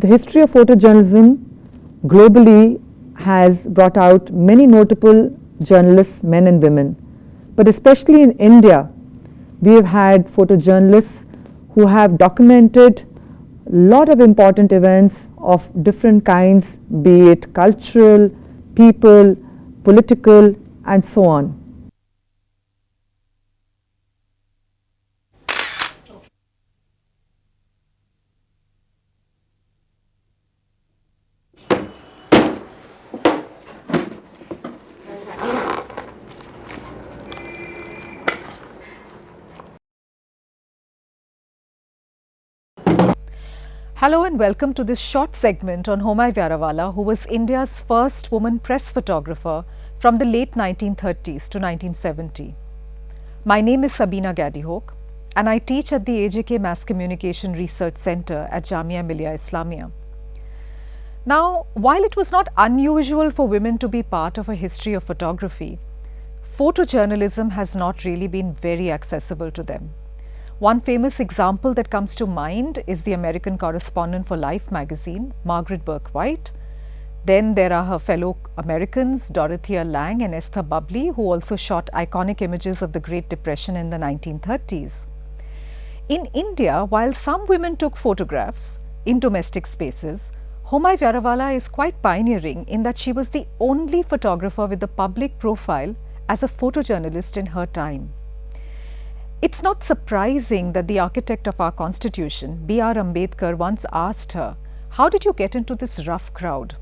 The history of photojournalism globally has brought out many notable journalists, men and women. But especially in India, we have had photojournalists who have documented a lot of important events of different kinds, be it cultural, people, political, and so on. Hello and welcome to this short segment on Homai Vyarawalla, who was India's first woman press photographer from the late 1930s to 1970. My name is Sabina Gadihok and I teach at the AJK Mass Communication Research Center at Jamia Millia Islamia. Now, while it was not unusual for women to be part of a history of photography, photojournalism has not really been very accessible to them. One famous example that comes to mind is the American correspondent for Life magazine, Margaret Burke White. Then there are her fellow Americans, Dorothea Lange and Esther Bubbly, who also shot iconic images of the Great Depression in the 1930s. In India, while some women took photographs in domestic spaces, Homai Vyarawalla is quite pioneering in that she was the only photographer with a public profile as a photojournalist in her time. It's not surprising that the architect of our constitution, B.R. Ambedkar, once asked her, "How did you get into this rough crowd?"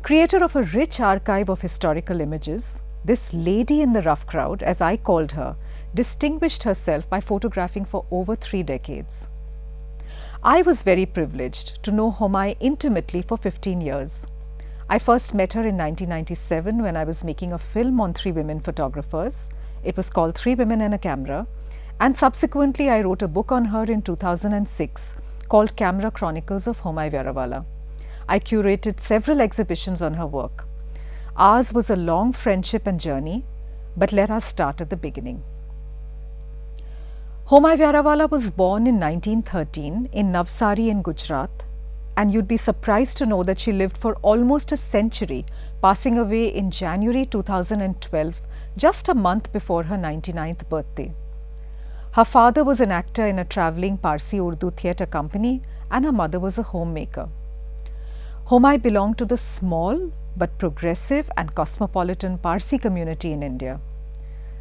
Creator of a rich archive of historical images, this lady in the rough crowd, as I called her, distinguished herself by photographing for over 3 decades. I was very privileged to know Homai intimately for 15 years. I first met her in 1997 when I was making a film on 3 women photographers. It was called 3 Women and a Camera, and subsequently I wrote a book on her in 2006 called Camera Chronicles of Homai Vyarawalla. I curated several exhibitions on her work. Ours was a long friendship and journey, but let us start at the beginning. Homai Vyarawalla was born in 1913 in Navsari in Gujarat, and you'd be surprised to know that she lived for almost a century, passing away in January 2012, just a month before her 99th birthday. Her father was an actor in a travelling Parsi Urdu theatre company, and her mother was a homemaker. Homai belonged to the small but progressive and cosmopolitan Parsi community in India.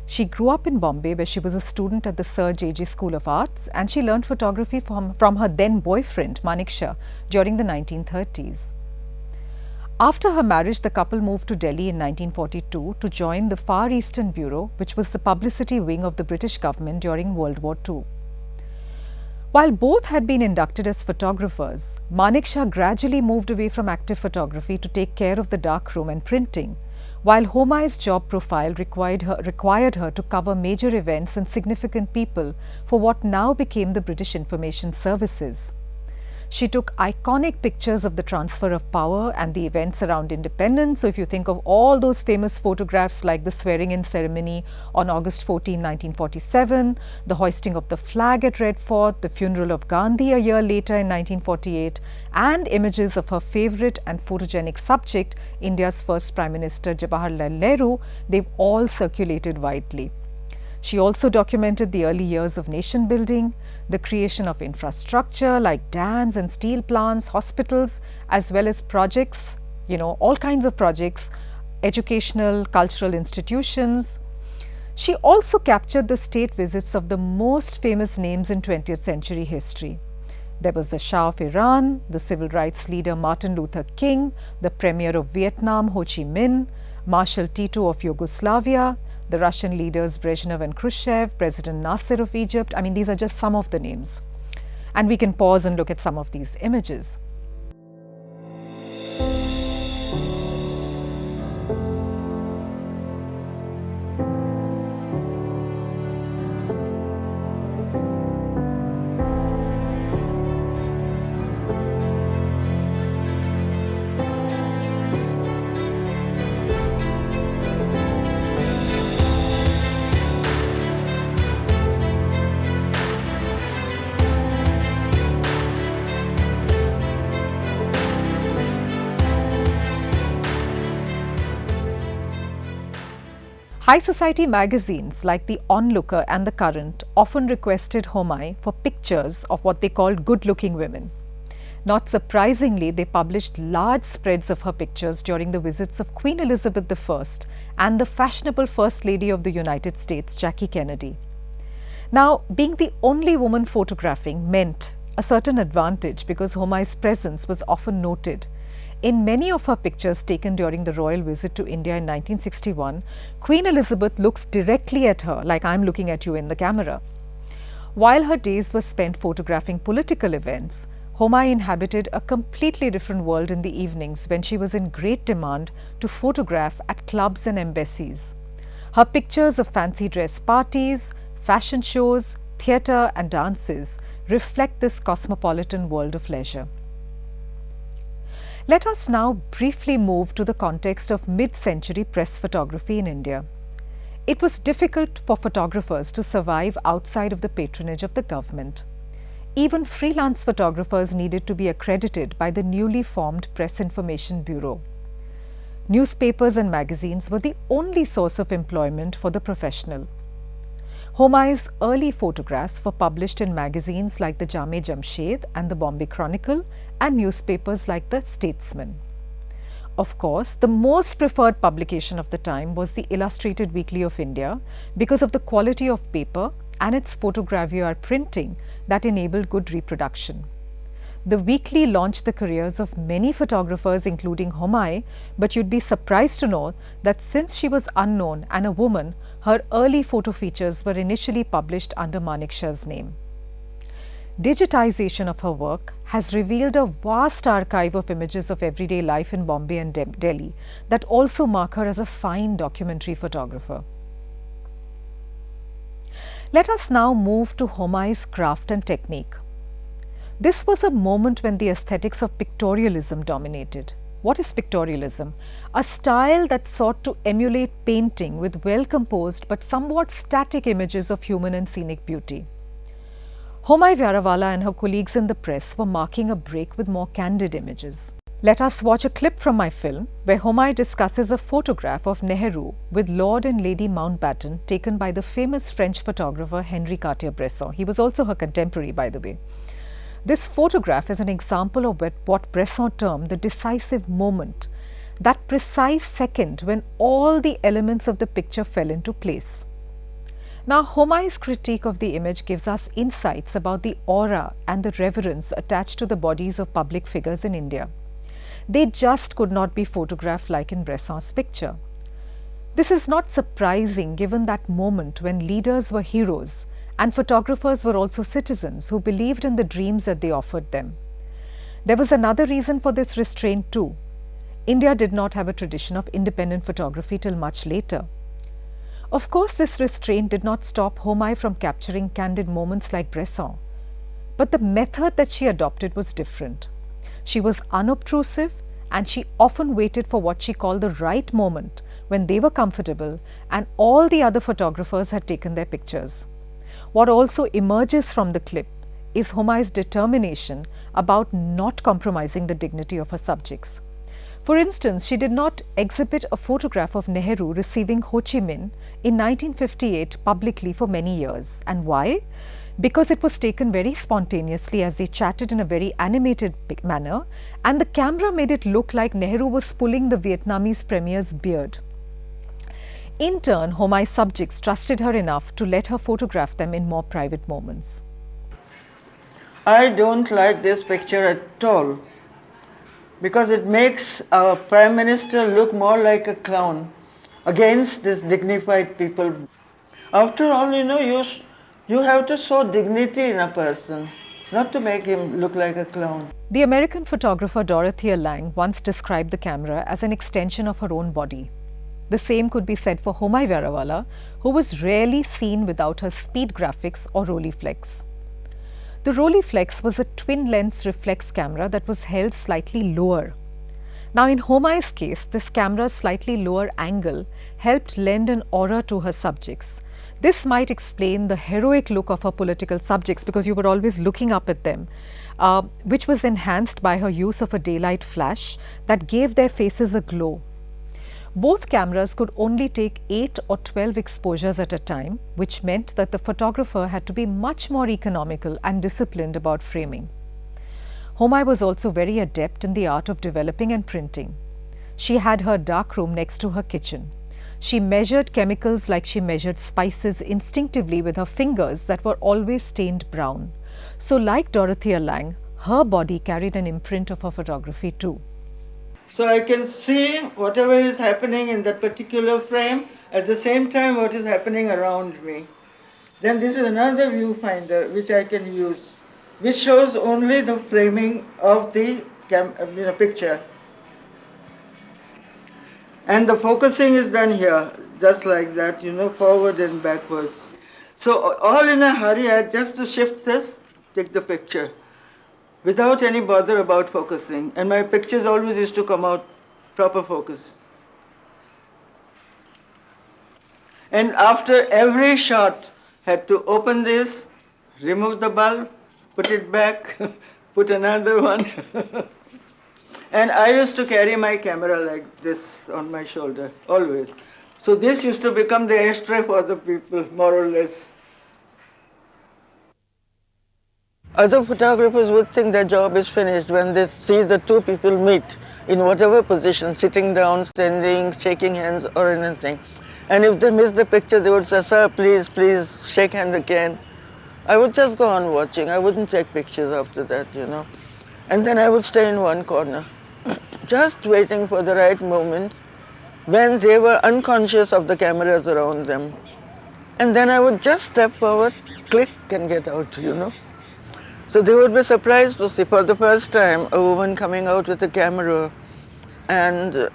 She grew up in Bombay, where she was a student at the Sir J.J. School of Arts, and she learned photography from her then boyfriend Manekshaw during the 1930s. After her marriage, the couple moved to Delhi in 1942 to join the Far Eastern Bureau, which was the publicity wing of the British government during World War II. While both had been inducted as photographers, Manekshaw gradually moved away from active photography to take care of the darkroom and printing, while Homai's job profile required her to cover major events and significant people for what now became the British Information Services. She took iconic pictures of the transfer of power and the events around independence. So if you think of all those famous photographs like the swearing-in ceremony on August 14, 1947, the hoisting of the flag at Red Fort, the funeral of Gandhi a year later in 1948, and images of her favorite and photogenic subject, India's first Prime Minister Jawaharlal Nehru, they've all circulated widely. She also documented the early years of nation building, the creation of infrastructure like dams and steel plants, hospitals, as well as projects, all kinds of projects, educational, cultural institutions. She also captured the state visits of the most famous names in 20th century history. There was the Shah of Iran, the civil rights leader Martin Luther King, the Premier of Vietnam Ho Chi Minh, Marshal Tito of Yugoslavia, the Russian leaders Brezhnev and Khrushchev, President Nasser of Egypt. I mean, these are just some of the names. And we can pause and look at some of these images. High society magazines like The Onlooker and The Current often requested Homai for pictures of what they called good-looking women. Not surprisingly, they published large spreads of her pictures during the visits of Queen Elizabeth I and the fashionable First Lady of the United States, Jackie Kennedy. Now, being the only woman photographing meant a certain advantage because Homai's presence was often noted. In many of her pictures taken during the royal visit to India in 1961, Queen Elizabeth looks directly at her like I'm looking at you in the camera. While her days were spent photographing political events, Homai inhabited a completely different world in the evenings when she was in great demand to photograph at clubs and embassies. Her pictures of fancy dress parties, fashion shows, theatre and dances reflect this cosmopolitan world of leisure. Let us now briefly move to the context of mid-century press photography in India. It was difficult for photographers to survive outside of the patronage of the government. Even freelance photographers needed to be accredited by the newly formed Press Information Bureau. Newspapers and magazines were the only source of employment for the professional. Homai's early photographs were published in magazines like the Jame Jamshed and the Bombay Chronicle and newspapers like the Statesman. Of course, the most preferred publication of the time was the Illustrated Weekly of India because of the quality of paper and its photogravure printing that enabled good reproduction. The weekly launched the careers of many photographers including Homai, but you'd be surprised to know that since she was unknown and a woman, her early photo features were initially published under Maneksha's name. Digitization of her work has revealed a vast archive of images of everyday life in Bombay and Delhi that also mark her as a fine documentary photographer. Let us now move to Homai's craft and technique. This was a moment when the aesthetics of pictorialism dominated. What is pictorialism? A style that sought to emulate painting with well-composed but somewhat static images of human and scenic beauty. Homai Vyarawalla and her colleagues in the press were marking a break with more candid images. Let us watch a clip from my film where Homai discusses a photograph of Nehru with Lord and Lady Mountbatten taken by the famous French photographer Henri Cartier-Bresson. He was also her contemporary, by the way. This photograph is an example of what Bresson termed the decisive moment, that precise second when all the elements of the picture fell into place. Now, Homai's critique of the image gives us insights about the aura and the reverence attached to the bodies of public figures in India. They just could not be photographed like in Bresson's picture. This is not surprising given that moment when leaders were heroes and photographers were also citizens who believed in the dreams that they offered them. There was another reason for this restraint too. India did not have a tradition of independent photography till much later. Of course, this restraint did not stop Homai from capturing candid moments like Bresson. But the method that she adopted was different. She was unobtrusive and she often waited for what she called the right moment when they were comfortable and all the other photographers had taken their pictures. What also emerges from the clip is Homai's determination about not compromising the dignity of her subjects. For instance, she did not exhibit a photograph of Nehru receiving Ho Chi Minh in 1958 publicly for many years. And why? Because it was taken very spontaneously as they chatted in a very animated manner, and the camera made it look like Nehru was pulling the Vietnamese premier's beard. In turn, Homai's subjects trusted her enough to let her photograph them in more private moments. I don't like this picture at all because it makes our Prime Minister look more like a clown against these dignified people. After all, you have to show dignity in a person, not to make him look like a clown. The American photographer Dorothea Lange once described the camera as an extension of her own body. The same could be said for Homai Vyarawalla, who was rarely seen without her speed graphics or Rolleiflex. The Rolleiflex was a twin-lens reflex camera that was held slightly lower. Now, in Homai's case, this camera's slightly lower angle helped lend an aura to her subjects. This might explain the heroic look of her political subjects because you were always looking up at them, which was enhanced by her use of a daylight flash that gave their faces a glow. Both cameras could only take 8 or 12 exposures at a time, which meant that the photographer had to be much more economical and disciplined about framing. Homai was also very adept in the art of developing and printing. She had her darkroom next to her kitchen. She measured chemicals like she measured spices instinctively with her fingers that were always stained brown. So like Dorothea Lange, her body carried an imprint of her photography too. So I can see whatever is happening in that particular frame, at the same time what is happening around me. Then this is another viewfinder which I can use, which shows only the framing of the picture. And the focusing is done here, just like that, forward and backwards. So all in a hurry, I had just to shift this, take the picture, without any bother about focusing. And my pictures always used to come out proper focus. And after every shot, had to open this, remove the bulb, put it back, put another one. And I used to carry my camera like this on my shoulder, always. So this used to become the ashtray for the people, more or less. Other photographers would think their job is finished when they see the two people meet in whatever position, sitting down, standing, shaking hands or anything. And if they miss the picture, they would say, "Sir, please, please, shake hand again." I would just go on watching. I wouldn't take pictures after that, And then I would stay in one corner, just waiting for the right moment when they were unconscious of the cameras around them. And then I would just step forward, click and get out, So they would be surprised to see for the first time a woman coming out with a camera, and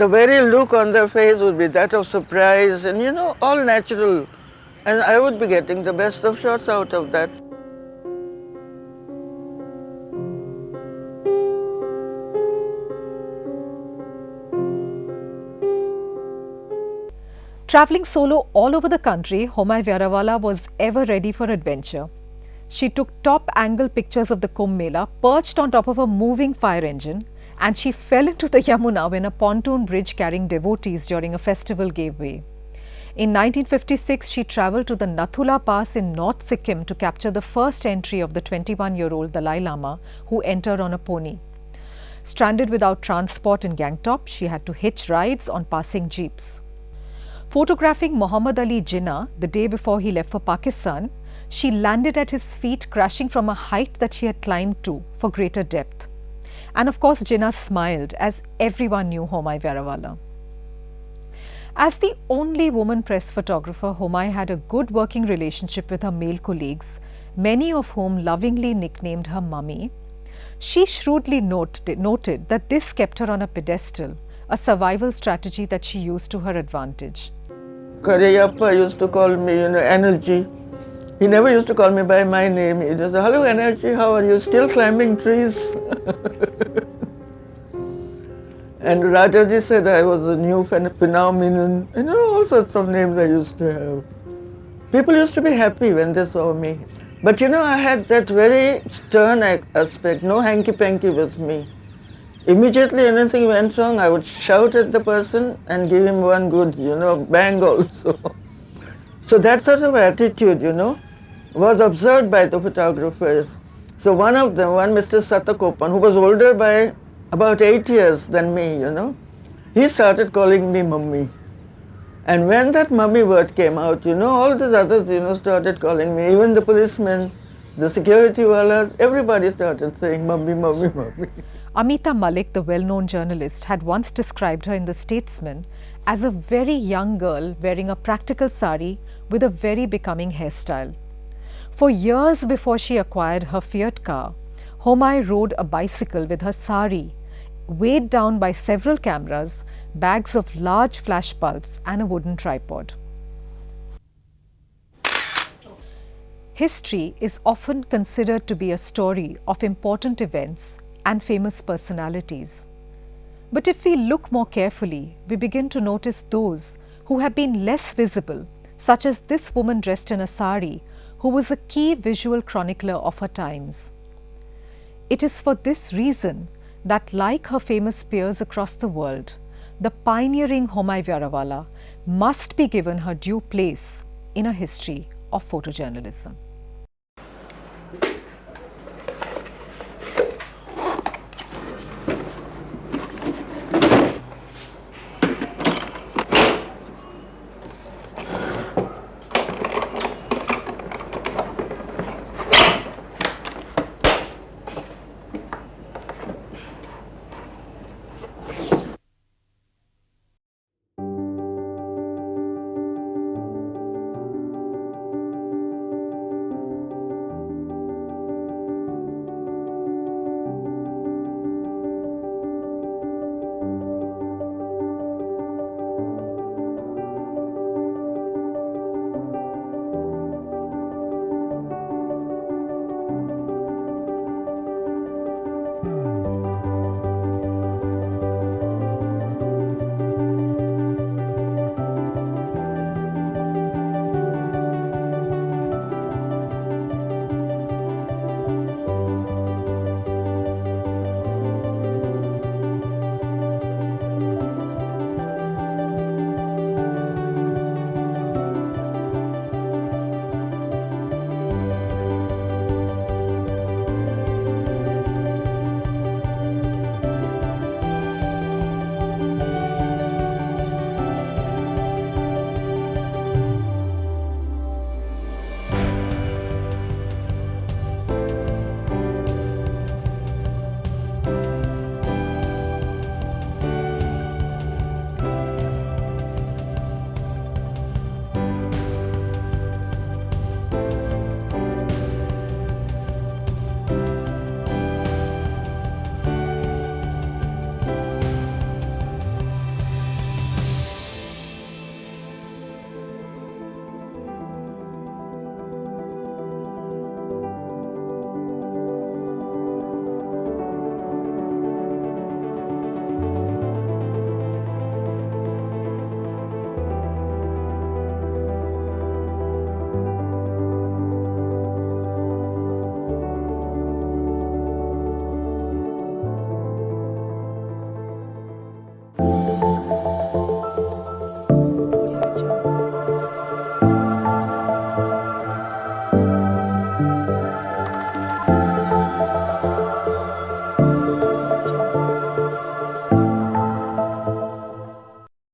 the very look on their face would be that of surprise and, all natural. And I would be getting the best of shots out of that. Travelling solo all over the country, Homai Vyarawalla was ever ready for adventure. She took top angle pictures of the Kumbh Mela perched on top of a moving fire engine, and she fell into the Yamuna when a pontoon bridge carrying devotees during a festival gave way. In 1956, she travelled to the Nathula Pass in North Sikkim to capture the first entry of the 21-year-old Dalai Lama, who entered on a pony. Stranded without transport in Gangtok, she had to hitch rides on passing jeeps. Photographing Muhammad Ali Jinnah the day before he left for Pakistan, she landed at his feet, crashing from a height that she had climbed to for greater depth. And of course, Jinnah smiled as everyone knew Homai Vyarawalla. As the only woman press photographer, Homai had a good working relationship with her male colleagues, many of whom lovingly nicknamed her Mummy. She shrewdly noted that this kept her on a pedestal, a survival strategy that she used to her advantage. Karayappa used to call me, Energy. He never used to call me by my name. He just said, "Hello, Energy, how are you? Still climbing trees?" And Rajaji said I was a new phenomenon. All sorts of names I used to have. People used to be happy when they saw me. But I had that very stern aspect, no hanky-panky with me. Immediately anything went wrong, I would shout at the person and give him one good, bang also. So that sort of attitude, was observed by the photographers. So one of them, Mr. Satakopan, who was older by about 8 years than me, he started calling me Mummy. And when that Mummy word came out, all these others, started calling me, even the policemen, the security wallahs, everybody started saying Mummy, Mummy, Mummy. Amita Malik, the well-known journalist, had once described her in The Statesman as a very young girl wearing a practical sari with a very becoming hairstyle. For years before she acquired her Fiat car, Homai rode a bicycle with her sari, weighed down by several cameras, bags of large flash bulbs and a wooden tripod. History is often considered to be a story of important events and famous personalities. But if we look more carefully, we begin to notice those who have been less visible, such as this woman dressed in a sari, who was a key visual chronicler of her times. It is for this reason that, like her famous peers across the world, the pioneering Homai Vyarawalla must be given her due place in a history of photojournalism.